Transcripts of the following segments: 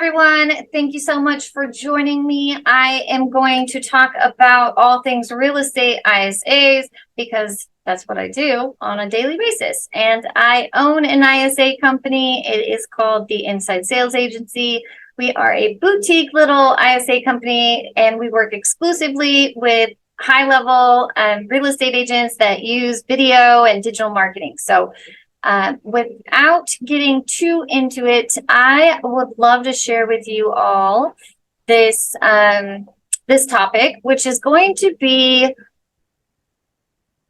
everyone. Thank you so much for joining me. I am going to talk about all things real estate ISAs because that's what I do on a daily basis. And I own an ISA company. It is called the Inside Sales Agency. We are a boutique little ISA company, and we work exclusively with high-level real estate agents that use video and digital marketing. So without getting too into it, I would love to share with you all this this topic, which is going to be,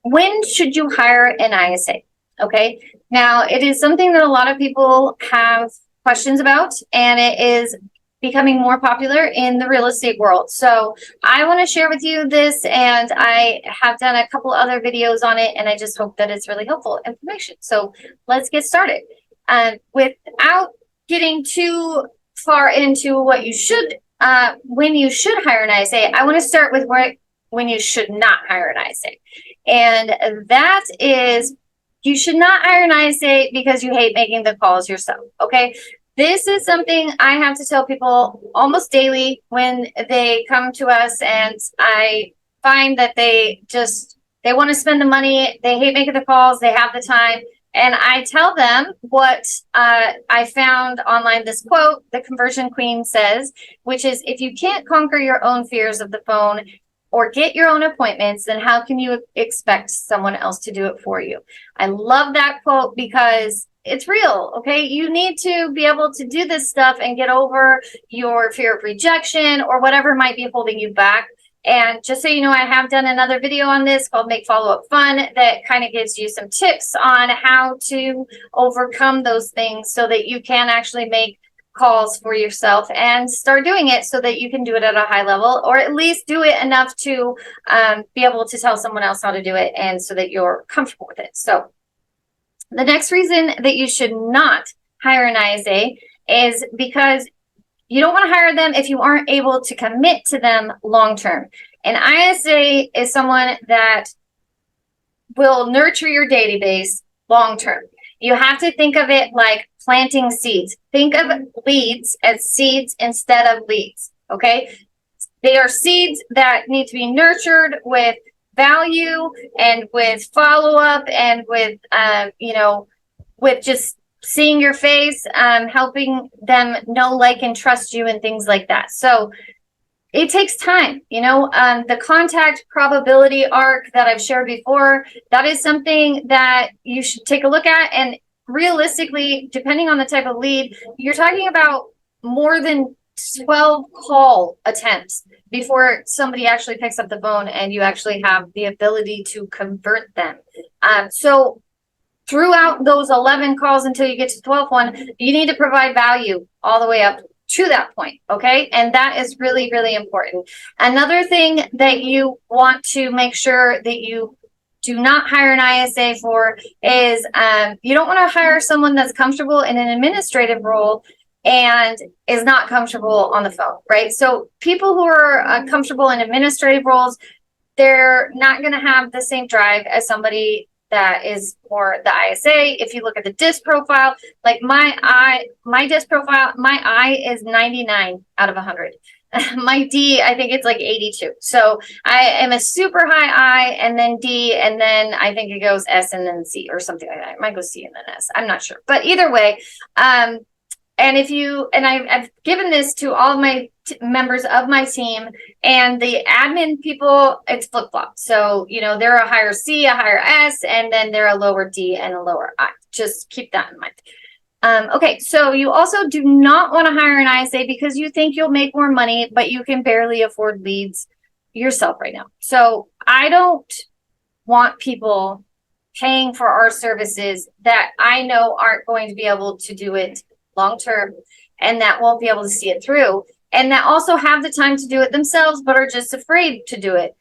when should you hire an ISA? Okay, now it is something that a lot of people have questions about, and it is becoming more popular in the real estate world. So I want to share with you this, and I have done a couple other videos on it, and I just hope that it's really helpful information. So let's get started. Without getting too far into what you should, when you should hire an ISA, I want to start with when you should not hire an ISA. And that is, you should not hire an ISA because you hate making the calls yourself, okay? This is something I have to tell people almost daily when they come to us, and I find that they want to spend the money. They hate making the calls. They have the time. And I tell them what I found online, this quote, the conversion queen says, which is, if you can't conquer your own fears of the phone or get your own appointments, then how can you expect someone else to do it for you? I love that quote because it's real, okay? You need to be able to do this stuff and get over your fear of rejection or whatever might be holding you back. And just so you know, I have done another video on this called Make Follow-Up Fun that kind of gives you some tips on how to overcome those things so that you can actually make calls for yourself and start doing it so that you can do it at a high level, or at least do it enough to be able to tell someone else how to do it, and so that you're comfortable with it. So the next reason that you should not hire an ISA is because you don't want to hire them if you aren't able to commit to them long term. An ISA is someone that will nurture your database long term. You have to think of it like planting seeds. Think of leads as seeds instead of leads, okay? They are seeds that need to be nurtured with value and with follow-up and with with just seeing your face, helping them know, like, and trust you and things like that. So it takes time. The contact probability arc that I've shared before, that is something that you should take a look at. And realistically, depending on the type of lead, you're talking about more than 12 call attempts before somebody actually picks up the phone and you actually have the ability to convert them. So throughout those 11 calls until you get to the 12th one, you need to provide value all the way up to that point, okay? And that is really, really important. Another thing that you want to make sure that you do not hire an ISA for is you don't want to hire someone that's comfortable in an administrative role and is not comfortable on the phone, right? So people who are comfortable in administrative roles, they're not going to have the same drive as somebody that is for the ISA. If you look at the DISC profile, like my DISC profile, my I is 99 out of 100. My D, I think it's like 82. So I am a super high I, and then D, and then I think it goes S and then C or something like that. It might go C and then S. I'm not sure. But either way, I've given this to all my members of my team, and the admin people, it's flip-flop. So, they're a higher C, a higher S, and then they're a lower D and a lower I. Just keep that in mind. Okay, so you also do not want to hire an ISA because you think you'll make more money, but you can barely afford leads yourself right now. So I don't want people paying for our services that I know aren't going to be able to do it long term, and that won't be able to see it through, and that also have the time to do it themselves but are just afraid to do it.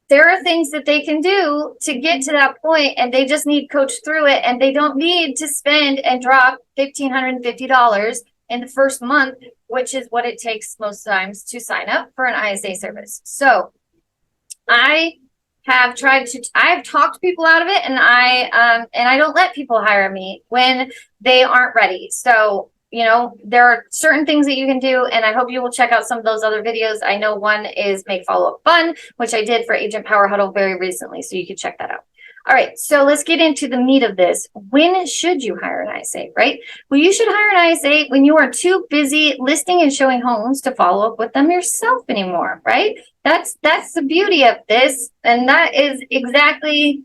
There are things that they can do to get to that point, and they just need coached through it, and they don't need to spend and drop $1,550 in the first month, which is what it takes most times to sign up for an ISA service. So I have talked people out of it, and I don't let people hire me when they aren't ready. So there are certain things that you can do, and I hope you will check out some of those other videos. I know one is Make Follow-Up Fun, which I did for Agent Power Huddle very recently, so you can check that out. All right, so let's get into the meat of this. When should you hire an ISA, right? Well, you should hire an ISA when you are too busy listing and showing homes to follow up with them yourself anymore, right? That's the beauty of this, and that is exactly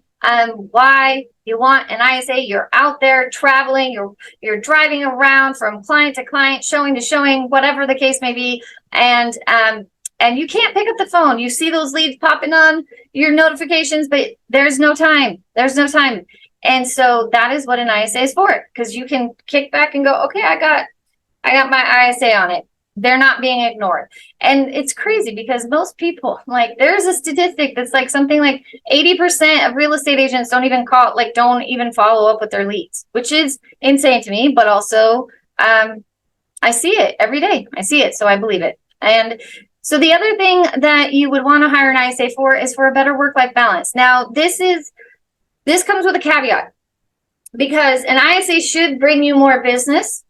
why you want an ISA. You're out there traveling, you're driving around from client to client, showing to showing, whatever the case may be, and you can't pick up the phone. You see those leads popping on your notifications, but there's no time. There's no time. And so that is what an ISA is for, because you can kick back and go, okay, I got my ISA on it. They're not being ignored. And it's crazy because most people, like, there's a statistic that's like something like 80% of real estate agents don't even follow up with their leads, which is insane to me. But also, I see it every day. I see it, so I believe it. And so the other thing that you would want to hire an ISA for is for a better work-life balance. Now, this comes with a caveat, because an ISA should bring you more business,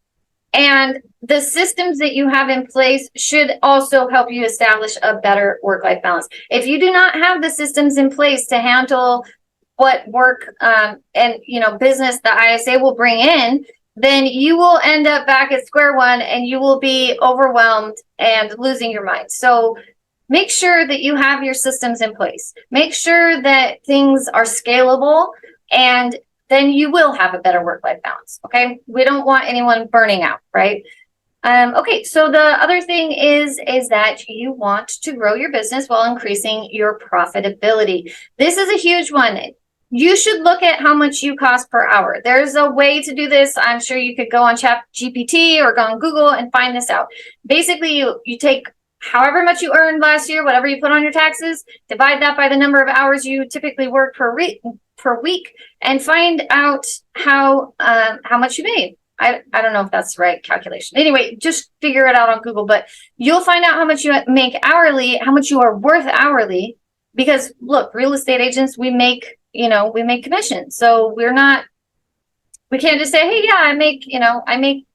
and the systems that you have in place should also help you establish a better work-life balance. If you do not have the systems in place to handle what work and business the ISA will bring in, then you will end up back at square one and you will be overwhelmed and losing your mind. So make sure that you have your systems in place. Make sure that things are scalable, and then you will have a better work-life balance, okay? We don't want anyone burning out, right? Okay, so the other thing is that you want to grow your business while increasing your profitability. This is a huge one. You should look at how much you cost per hour. There's a way to do this. I'm sure you could go on ChatGPT or go on Google and find this out. Basically, you take however much you earned last year, whatever you put on your taxes, divide that by the number of hours you typically work per week, and find out how much you made. I don't know if that's the right calculation. Anyway, just figure it out on Google, but you'll find out how much you make hourly, how much you are worth hourly, because look, real estate agents, we make commission. So we can't just say, hey, yeah, I make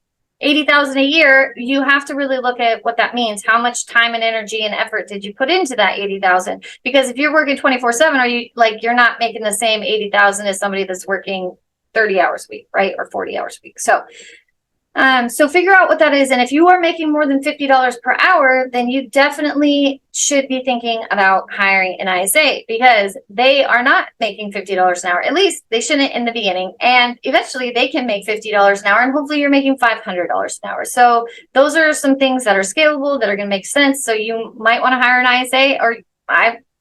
80,000 a year. You have to really look at what that means. How much time and energy and effort did you put into that 80,000? Because if you're working 24/7, you're not making the same 80,000 as somebody that's working 30 hours a week, right? Or 40 hours a week. So figure out what that is. And if you are making more than $50 per hour, then you definitely should be thinking about hiring an ISA, because they are not making $50 an hour. At least they shouldn't in the beginning. And eventually they can make $50 an hour, and hopefully you're making $500 an hour. So those are some things that are scalable, that are going to make sense. So you might want to hire an ISA, or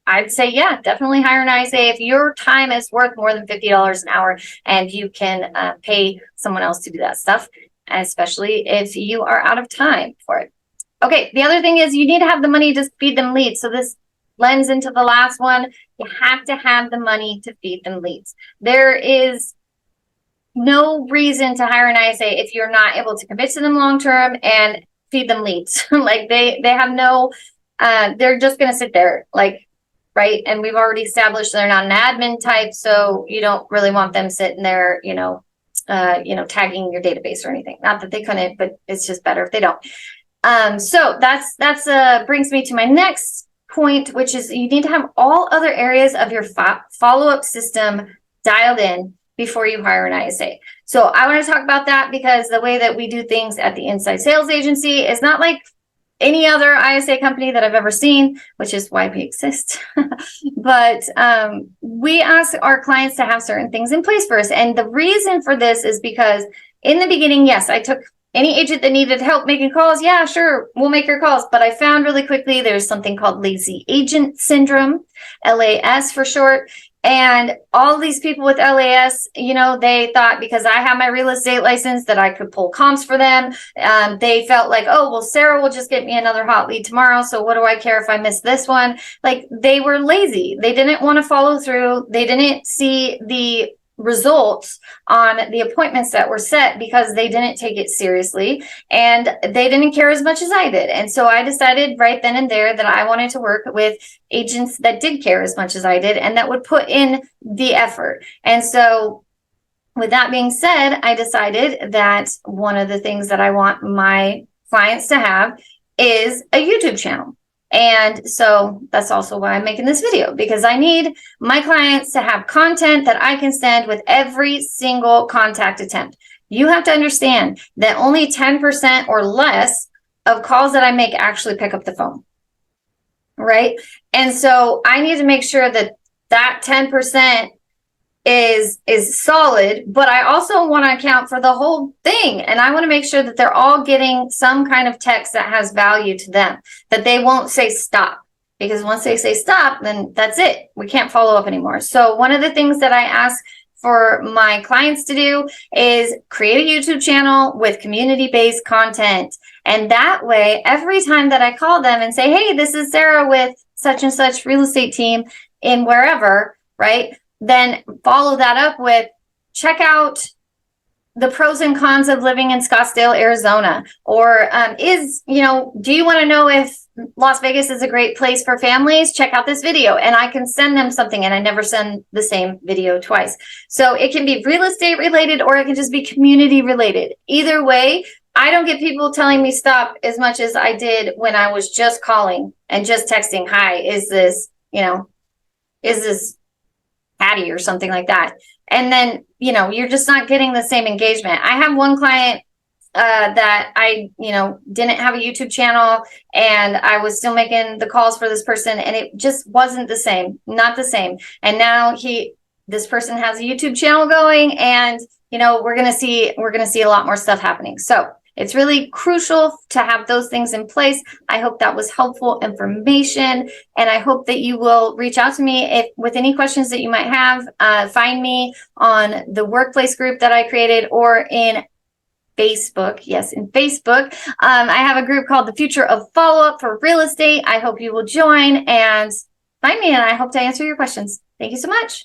I'd say, yeah, definitely hire an ISA if your time is worth more than $50 an hour and you can pay someone else to do that stuff, especially if you are out of time for it. Okay, the other thing is you need to have the money to feed them leads. So this lends into the last one. You have to have the money to feed them leads. There is no reason to hire an ISA if you're not able to commit to them long term and feed them leads. Like they have no, they're just going to sit there, right? And we've already established they're not an admin type, so you don't really want them sitting there, tagging your database or anything. Not that they couldn't, but it's just better if they don't. So that's brings me to my next point, which is you need to have all other areas of your follow-up system dialed in before you hire an ISA. So I want to talk about that, because the way that we do things at the Inside Sales Agency is not like any other ISA company that I've ever seen, which is why we exist. But we ask our clients to have certain things in place first. And the reason for this is because in the beginning, yes, I took any agent that needed help making calls. Yeah, sure, we'll make your calls. But I found really quickly there's something called lazy agent syndrome, LAS for short. And all these people with LAS, they thought because I have my real estate license that I could pull comps for them. They felt like, oh, well, Sarah will just get me another hot lead tomorrow. So what do I care if I miss this one? Like, they were lazy. They didn't want to follow through. They didn't see the results on the appointments that were set because they didn't take it seriously, and they didn't care as much as I did. And so I decided right then and there that I wanted to work with agents that did care as much as I did and that would put in the effort. And so with that being said, I decided that one of the things that I want my clients to have is a YouTube channel. And so that's also why I'm making this video, because I need my clients to have content that I can send with every single contact attempt. You have to understand that only 10% or less of calls that I make actually pick up the phone, right? And so I need to make sure that that 10% is solid, but I also want to account for the whole thing. And I want to make sure that they're all getting some kind of text that has value to them, that they won't say stop. Because once they say stop, then that's it. We can't follow up anymore. So one of the things that I ask for my clients to do is create a YouTube channel with community-based content. And that way, every time that I call them and say, hey, this is Sarah with such and such real estate team in wherever, right? Then follow that up with, check out the pros and cons of living in Scottsdale, Arizona. Or do you want to know if Las Vegas is a great place for families? Check out this video. And I can send them something, and I never send the same video twice. So it can be real estate related, or it can just be community related. Either way, I don't get people telling me stop as much as I did when I was just calling and just texting, hi, is this Patty or something like that. And then, you're just not getting the same engagement. I have one client that I, didn't have a YouTube channel, and I was still making the calls for this person, and it just wasn't the same, not the same. And now this person has a YouTube channel going, and, we're going to see a lot more stuff happening. So it's really crucial to have those things in place. I hope that was helpful information, and I hope that you will reach out to me with any questions that you might have. Find me on the workplace group that I created, or in Facebook. Yes, in Facebook. I have a group called The Future of Follow-Up for Real Estate. I hope you will join and find me, and I hope to answer your questions. Thank you so much.